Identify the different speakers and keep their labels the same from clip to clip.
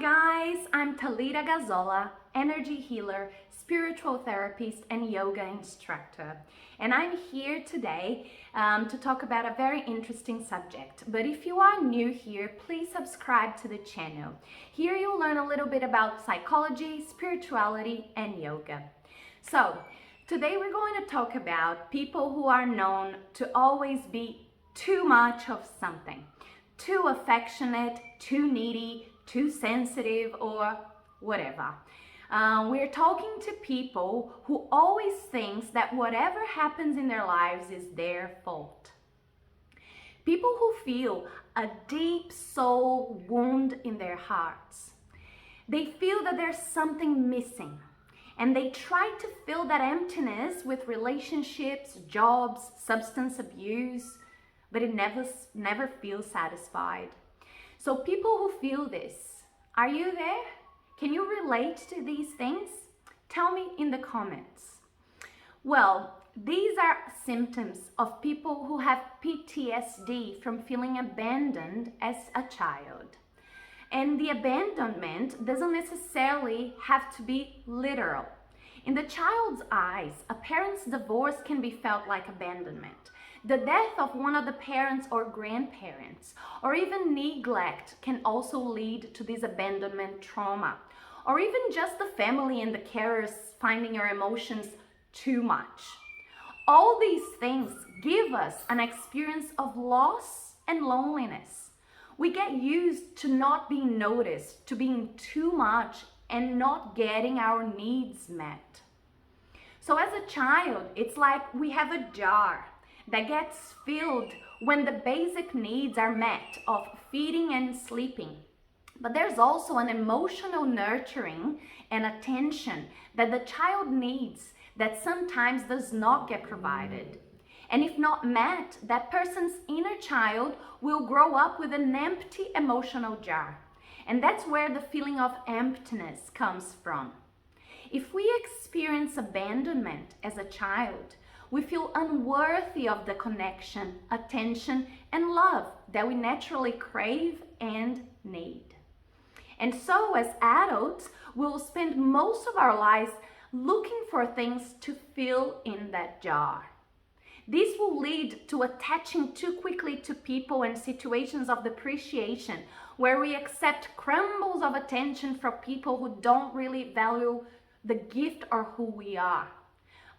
Speaker 1: guys, I'm Talita Gazzola, energy healer, spiritual therapist, and yoga instructor. And I'm here today to talk about a very interesting subject. But if you are new here, please subscribe to the channel. Here you'll learn a little bit about psychology, spirituality, and yoga. So today we're going to talk about people who are known to always be too much of something. Too affectionate, too needy, too sensitive, or whatever. We're talking to people who always thinks that whatever happens in their lives is their fault. People who feel a deep soul wound in their hearts. They feel that there's something missing, and they try to fill that emptiness with relationships, jobs, substance abuse, but it never feels satisfied. So people who feel this, are you there? Can you relate to these things? Tell me in the comments. Well, these are symptoms of people who have PTSD from feeling abandoned as a child. And the abandonment doesn't necessarily have to be literal. In the child's eyes, a parent's divorce can be felt like abandonment. The death of one of the parents or grandparents, or even neglect, can also lead to this abandonment trauma. Or even just the family and the carers finding your emotions too much. All these things give us an experience of loss and loneliness. We get used to not being noticed, to being too much and not getting our needs met. So as a child, it's like we have a jar that gets filled when the basic needs are met of feeding and sleeping. But there's also an emotional nurturing and attention that the child needs that sometimes does not get provided. And if not met, that person's inner child will grow up with an empty emotional jar. And that's where the feeling of emptiness comes from. If we experience abandonment as a child, we feel unworthy of the connection, attention, and love that we naturally crave and need. And so as adults, we'll spend most of our lives looking for things to fill in that jar. This will lead to attaching too quickly to people and situations of depreciation, where we accept crumbles of attention from people who don't really value the gift or who we are.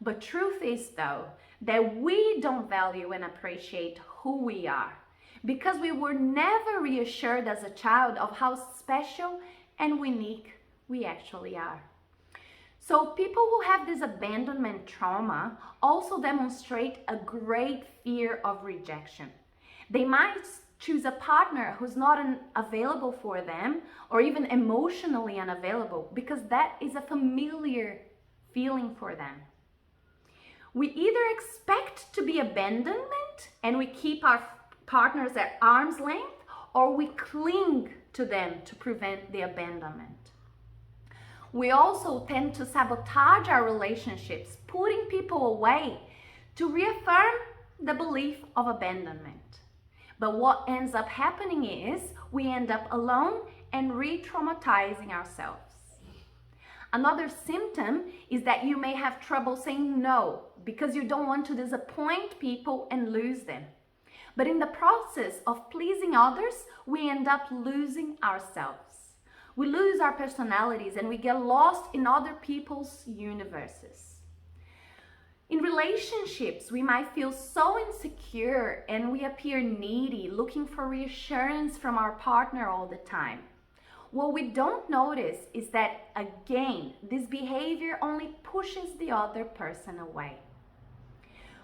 Speaker 1: But truth is, though, that we don't value and appreciate who we are because we were never reassured as a child of how special and unique we actually are. So people who have this abandonment trauma also demonstrate a great fear of rejection. They might choose a partner who's not available for them or even emotionally unavailable because that is a familiar feeling for them. We either expect to be abandonment and we keep our partners at arm's length, or we cling to them to prevent the abandonment. We also tend to sabotage our relationships, putting people away to reaffirm the belief of abandonment. But what ends up happening is we end up alone and re-traumatizing ourselves. Another symptom is that you may have trouble saying no because you don't want to disappoint people and lose them. But in the process of pleasing others, we end up losing ourselves. We lose our personalities and we get lost in other people's universes. In relationships, we might feel so insecure and we appear needy, looking for reassurance from our partner all the time. What we don't notice is that, again, this behavior only pushes the other person away.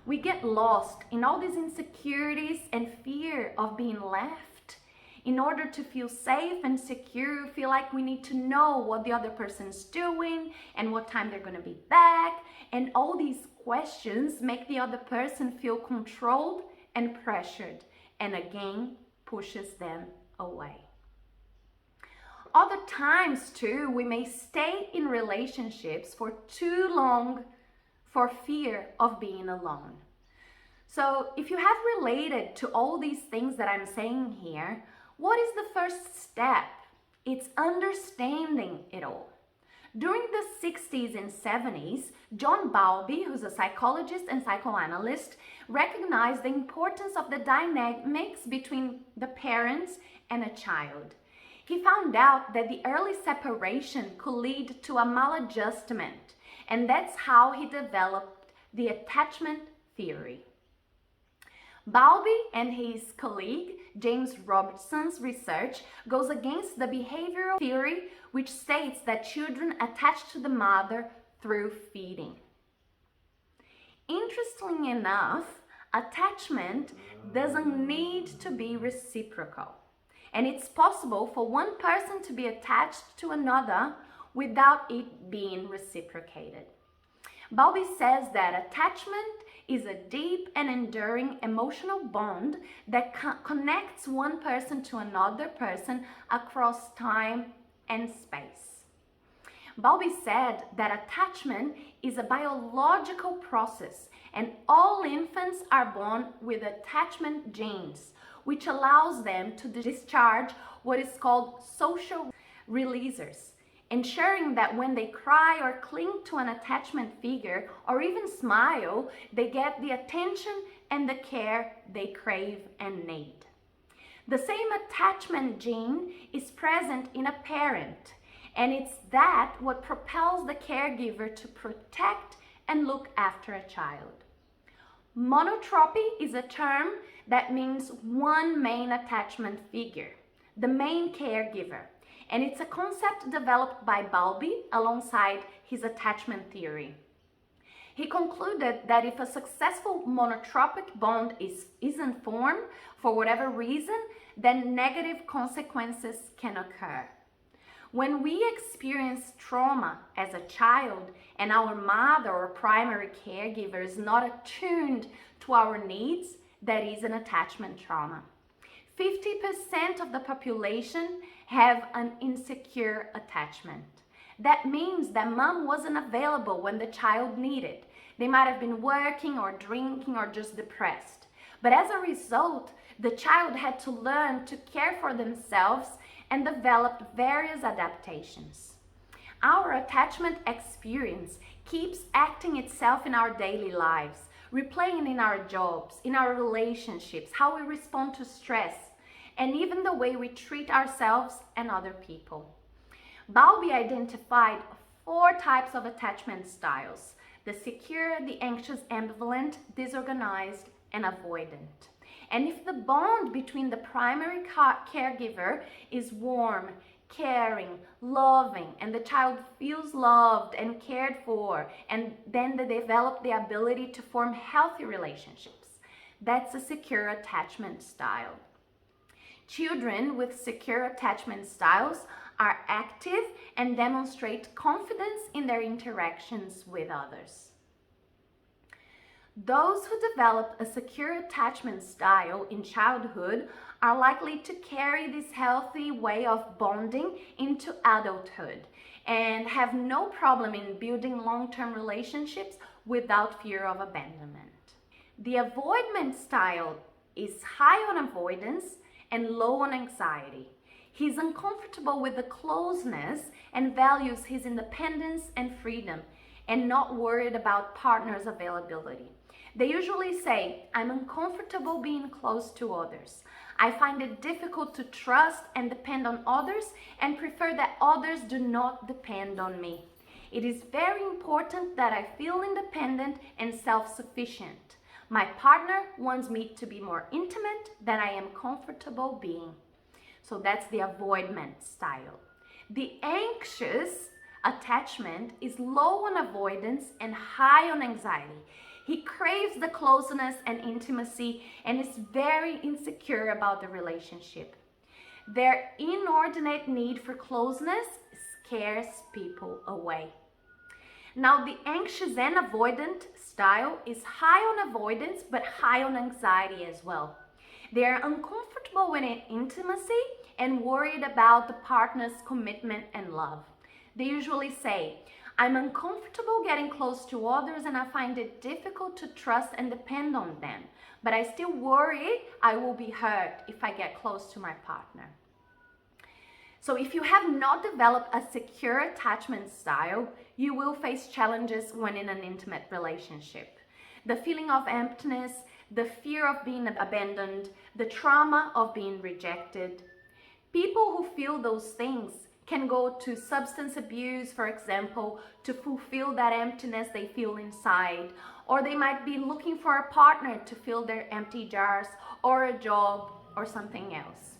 Speaker 1: We get lost in all these insecurities and fear of being left. In order to feel safe and secure, we feel like we need to know what the other person's doing and what time they're going to be back. And all these questions make the other person feel controlled and pressured, and again pushes them away. Other times too, we may stay in relationships for too long for fear of being alone. So if you have related to all these things that I'm saying here, what is the first step? It's understanding it all. During the 60s and 70s, John Bowlby, who's a psychologist and psychoanalyst, recognized the importance of the dynamics between the parents and a child. He found out that the early separation could lead to a maladjustment, and that's how he developed the attachment theory. Bowlby and his colleague James Robertson's research goes against the behavioral theory, which states that children attach to the mother through feeding. Interestingly enough, attachment doesn't need to be reciprocal, and it's possible for one person to be attached to another without it being reciprocated. Bowlby says that attachment is a deep and enduring emotional bond that connects one person to another person across time and space. Bowlby said that attachment is a biological process, and all infants are born with attachment genes, which allows them to discharge what is called social releasers, ensuring that when they cry or cling to an attachment figure or even smile, they get the attention and the care they crave and need. The same attachment gene is present in a parent, and it's that what propels the caregiver to protect and look after a child. Monotropy is a term that means one main attachment figure, the main caregiver. And it's a concept developed by Bowlby alongside his attachment theory. He concluded that if a successful monotropic bond isn't formed for whatever reason, then negative consequences can occur. When we experience trauma as a child and our mother or primary caregiver is not attuned to our needs, that is an attachment trauma. 50% of the population have an insecure attachment. That means that mom wasn't available when the child needed. They might have been working or drinking or just depressed. But as a result, the child had to learn to care for themselves and developed various adaptations. Our attachment experience keeps acting itself in our daily lives, replaying in our jobs, in our relationships, how we respond to stress, and even the way we treat ourselves and other people. Bowlby identified 4 types of attachment styles: the secure, the anxious, ambivalent, disorganized, and avoidant. And if the bond between the primary caregiver is warm, caring, loving, and the child feels loved and cared for, and then they develop the ability to form healthy relationships, that's a secure attachment style. Children with secure attachment styles are active and demonstrate confidence in their interactions with others. Those who develop a secure attachment style in childhood are likely to carry this healthy way of bonding into adulthood and have no problem in building long-term relationships without fear of abandonment. The avoidment style is high on avoidance and low on anxiety. He's uncomfortable with the closeness and values his independence and freedom, and not worried about partners' availability. They usually say, I'm uncomfortable being close to others. I find it difficult to trust and depend on others and prefer that others do not depend on me. It is very important that I feel independent and self-sufficient. My partner wants me to be more intimate than I am comfortable being. So that's the avoidment style. The anxious attachment is low on avoidance and high on anxiety. He craves the closeness and intimacy and is very insecure about the relationship. Their inordinate need for closeness scares people away. Now, the anxious and avoidant style is high on avoidance but high on anxiety as well. They are uncomfortable with intimacy and worried about the partner's commitment and love. They usually say, I'm uncomfortable getting close to others and I find it difficult to trust and depend on them, but I still worry I will be hurt if I get close to my partner. So if you have not developed a secure attachment style, you will face challenges when in an intimate relationship. The feeling of emptiness, the fear of being abandoned, the trauma of being rejected. People who feel those things can go to substance abuse, for example, to fulfill that emptiness they feel inside. Or they might be looking for a partner to fill their empty jars, or a job, or something else.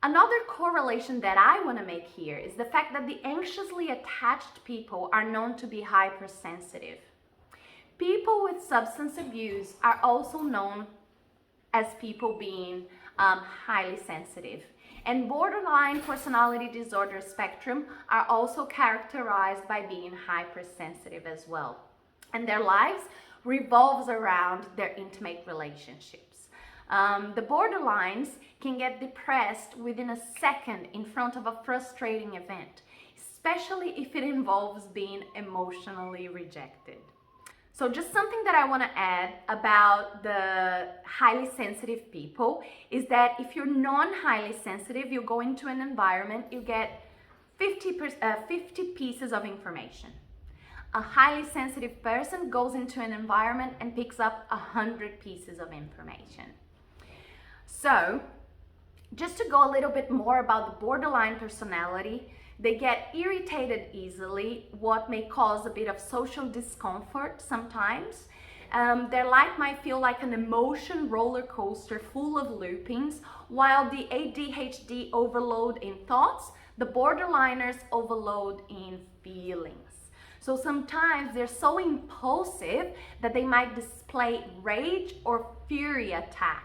Speaker 1: Another correlation that I want to make here is the fact that the anxiously attached people are known to be hypersensitive. People with substance abuse are also known as people being highly sensitive. And borderline personality disorder spectrum are also characterized by being hypersensitive as well. And their lives revolves around their intimate relationships. The borderlines can get depressed within a second in front of a frustrating event, especially if it involves being emotionally rejected. So just something that I want to add about the highly sensitive people is that if you're non-highly sensitive, you go into an environment, you get 50 pieces of information. A highly sensitive person goes into an environment and picks up 100 pieces of information. So just to go a little bit more about the borderline personality, they get irritated easily, what may cause a bit of social discomfort sometimes. Their life might feel like an emotion roller coaster full of loopings, while the ADHD overload in thoughts, the borderliners overload in feelings. So sometimes they're so impulsive that they might display rage or fury attacks.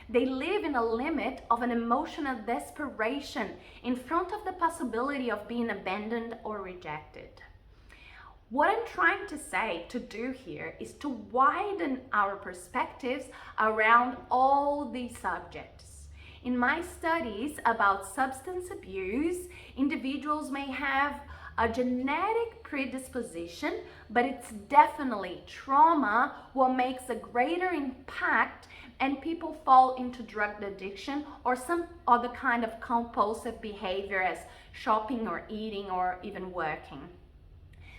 Speaker 1: They live in a limit of an emotional desperation in front of the possibility of being abandoned or rejected. What I'm trying to do here is to widen our perspectives around all these subjects. In my studies about substance abuse, individuals may have a genetic predisposition, but it's definitely trauma what makes a greater impact, and people fall into drug addiction or some other kind of compulsive behavior as shopping or eating or even working.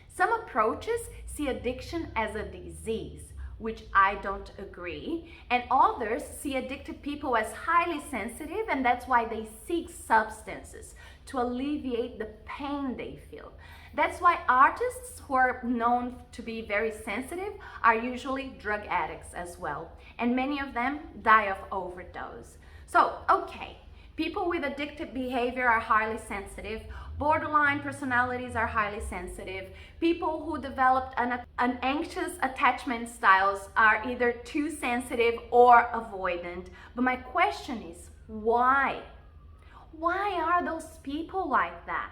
Speaker 1: Some approaches see addiction as a disease, which I don't agree, and others see addicted people as highly sensitive, and that's why they seek substances to alleviate the pain they feel. That's why artists who are known to be very sensitive are usually drug addicts as well, and many of them die of overdose. So, okay, people with addictive behavior are highly sensitive, borderline personalities are highly sensitive, people who developed an anxious attachment styles are either too sensitive or avoidant. But my question is, why? Why are those people like that?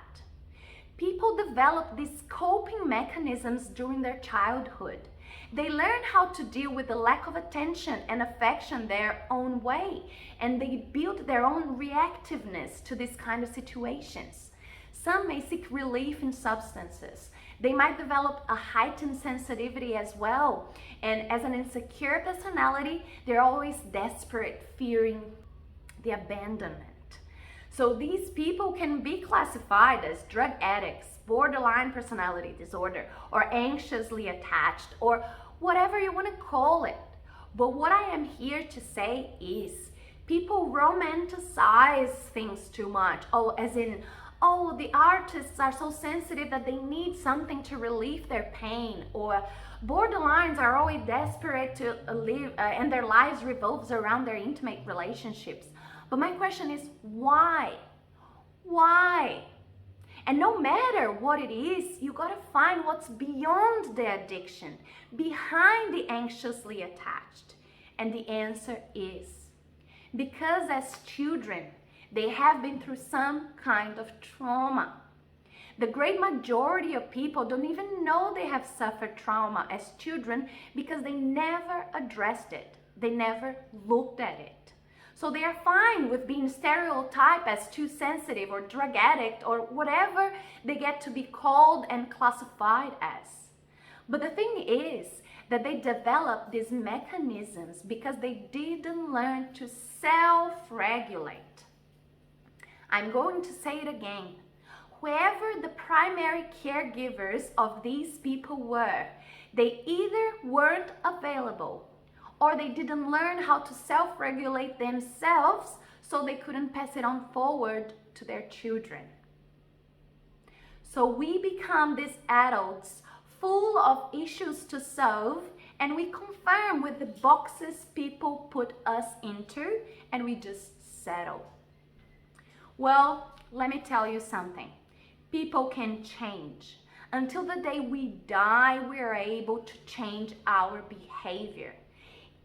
Speaker 1: People develop these coping mechanisms during their childhood. They learn how to deal with the lack of attention and affection their own way, and they build their own reactiveness to these kind of situations. Some may seek relief in substances. They might develop a heightened sensitivity as well, and as an insecure personality, they're always desperate, fearing the abandonment. So these people can be classified as drug addicts, borderline personality disorder, or anxiously attached, or whatever you want to call it. But what I am here to say is people romanticize things too much. Oh, the artists are so sensitive that they need something to relieve their pain, or borderlines are always desperate to live and their lives revolves around their intimate relationships. But my question is, why? Why? And no matter what it is, you gotta find what's beyond the addiction, behind the anxiously attached. And the answer is because as children, they have been through some kind of trauma. The great majority of people don't even know they have suffered trauma as children because they never addressed it. They never looked at it. So they are fine with being stereotyped as too sensitive or drug addict or whatever they get to be called and classified as. But the thing is that they develop these mechanisms because they didn't learn to self-regulate. I'm going to say it again. Whoever the primary caregivers of these people were, they either weren't available or they didn't learn how to self-regulate themselves, so they couldn't pass it on forward to their children. So we become these adults full of issues to solve, and we conform with the boxes people put us into, and we just settle. Well, let me tell you something. People can change. Until the day we die, we are able to change our behavior.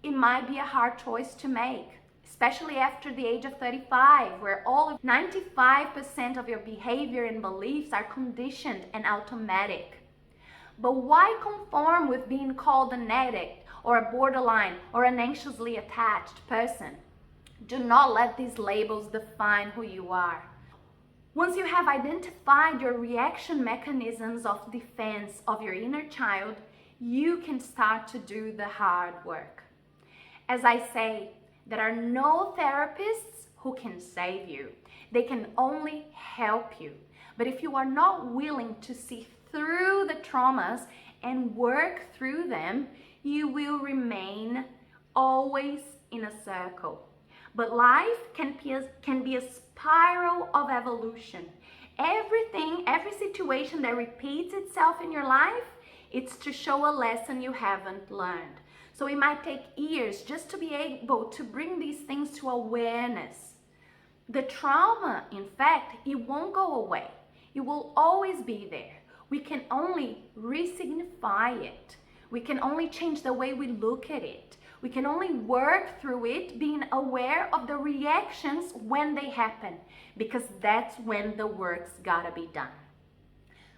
Speaker 1: It might be a hard choice to make, especially after the age of 35, where all of 95% of your behavior and beliefs are conditioned and automatic. But why conform with being called an addict or a borderline or an anxiously attached person? Do not let these labels define who you are. Once you have identified your reaction mechanisms of defense of your inner child, you can start to do the hard work. As I say, there are no therapists who can save you. They can only help you. But if you are not willing to see through the traumas and work through them, you will remain always in a circle. But life can be a spiral of evolution. Every situation that repeats itself in your life, it's to show a lesson you haven't learned. So it might take years just to be able to bring these things to awareness. The trauma, in fact, it won't go away. It will always be there. We can only re-signify it. We can only change the way we look at it. We can only work through it being aware of the reactions when they happen, because that's when the work's gotta be done.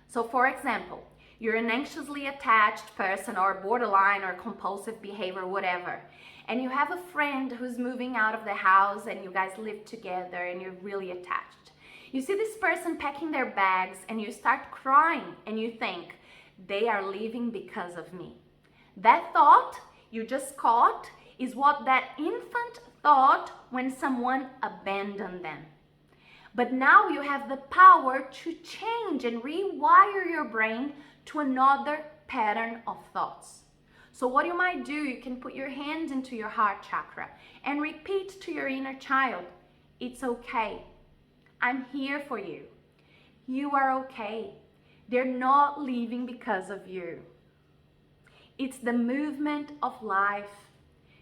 Speaker 1: So for example, you're an anxiously attached person or borderline or compulsive behavior, whatever, and you have a friend who's moving out of the house and you guys live together and you're really attached. You see this person packing their bags and you start crying and you think, they are leaving because of me. That thought you just caught is what that infant thought when someone abandoned them. But now you have the power to change and rewire your brain to another pattern of thoughts. So what you might do, you can put your hands into your heart chakra and repeat to your inner child, it's okay. I'm here for you. You are okay. They're not leaving because of you. It's the movement of life.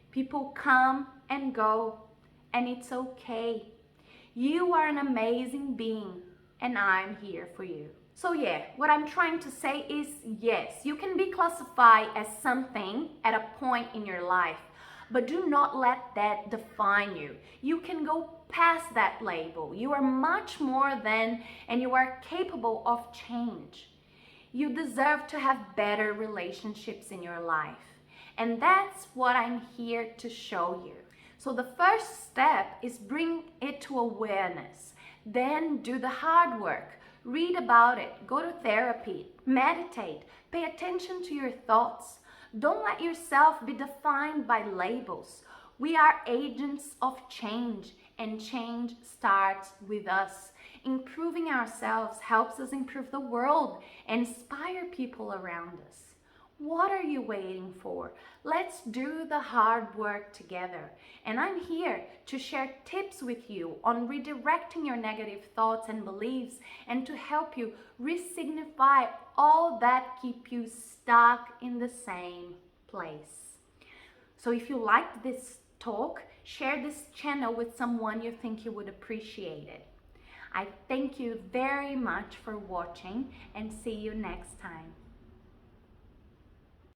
Speaker 1: People come and go, and it's okay. You are an amazing being, and I'm here for you. So yeah, what I'm trying to say is, yes, you can be classified as something at a point in your life, but do not let that define you. You can go past that label. You are much more than, and you are capable of change. You deserve to have better relationships in your life. And that's what I'm here to show you. So the first step is bring it to awareness. Then do the hard work. Read about it. Go to therapy. Meditate. Pay attention to your thoughts. Don't let yourself be defined by labels. We are agents of change, and change starts with us. Improving ourselves helps us improve the world and inspire people around us. What are you waiting for? Let's do the hard work together. And I'm here to share tips with you on redirecting your negative thoughts and beliefs and to help you re-signify all that keep you stuck in the same place. So if you liked this talk, share this channel with someone you think you would appreciate it. I thank you very much for watching and see you next time.